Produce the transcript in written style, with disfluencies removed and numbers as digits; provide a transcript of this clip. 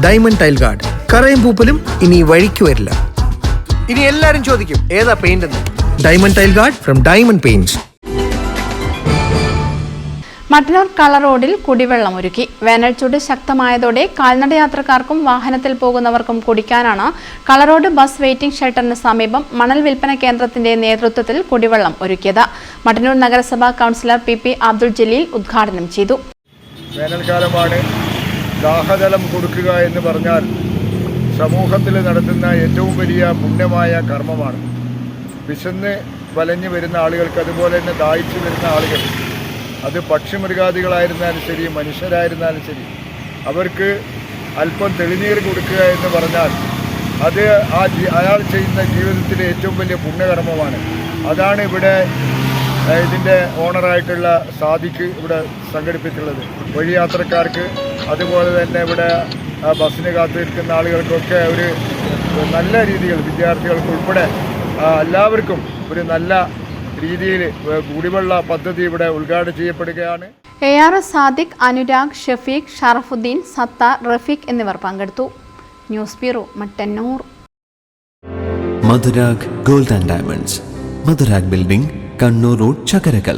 Diamond tile guard. കറയും പൂപ്പലും ഇനി വഴിക്ക് വരില്ല. ഇനി എല്ലാരും ചോദിക്കും ഏതാ പെയിന്റ് എന്ന്. Diamond tile guard from diamond paints. Mattannur കള റോഡിൽ കുടിവെള്ളം ഒരുക്കി. വേനൽച്ചൂട് ശക്തമായതോടെ കാൽനടയാത്രക്കാർക്കും വാഹനത്തിൽ പോകുന്നവർക്കും കുടിക്കാനാണ് കള റോഡ് ബസ് വെയിറ്റിംഗ് ഷെൽട്ടറിന് സമീപം മണൽ വിൽപ്പന കേന്ദ്രത്തിന്റെ നേതൃത്വത്തിൽ കുടിവെള്ളം ഒരുക്കിയത്. മട്ടന്നൂർ നഗരസഭാ കൗൺസിലർ പി അബ്ദുൾ ജലീൽ ഉദ്ഘാടനം ചെയ്തു. വേനൽക്കാലമാണ്. ദാഹജലം കൊടുക്കുക എന്ന് പറഞ്ഞാൽ സമൂഹത്തിൽ നടത്തുന്ന ഏറ്റവും വലിയ പുണ്യമായ കർമ്മമാണ്. വിശന്ന് വലഞ്ഞു വരുന്ന ആളുകൾക്ക്, അതുപോലെ തന്നെ ദാഹിച്ചു വരുന്ന ആളുകൾ, അത് പക്ഷിമൃഗാദികളായിരുന്നാലും ശരി, മനുഷ്യരായിരുന്നാലും ശരി, അവർക്ക് അല്പം തെളിനീർ കൊടുക്കുക എന്ന് പറഞ്ഞാൽ അത് അയാൾ ചെയ്യുന്ന ജീവിതത്തിലെ ഏറ്റവും വലിയ പുണ്യകർമ്മമാണ്. അതാണ് ഇവിടെ ഇതിൻ്റെ ഓണറായിട്ടുള്ള സാദിഖ് ഇവിടെ സംഘടിപ്പിച്ചിട്ടുള്ളത്. വഴിയാത്രക്കാർക്ക്, അതുപോലെ തന്നെ ഇവിടെ ബസ്സിന് കാത്തിരിക്കുന്ന ആളുകൾക്കൊക്കെ ഒരു നല്ല രീതിയിൽ, വിദ്യാർത്ഥികൾക്ക് ഉൾപ്പെടെ എല്ലാവർക്കും ഒരു നല്ല രീതിയിൽ കുടിവെള്ള പദ്ധതി ഇവിടെ ഉദ്ഘാടനം ചെയ്യപ്പെടുകയാണ്. AR സാദിഖ്, അനുരാഗ്, ഷഫീഖ്, ഷറഫുദ്ദീൻ, സത്താർ, റഫീഖ് എന്നിവർ പങ്കെടുത്തു. News bureau, Mattannur. Madhurag gold and diamonds, Madhurag building, Kannur road, Chakkarakal.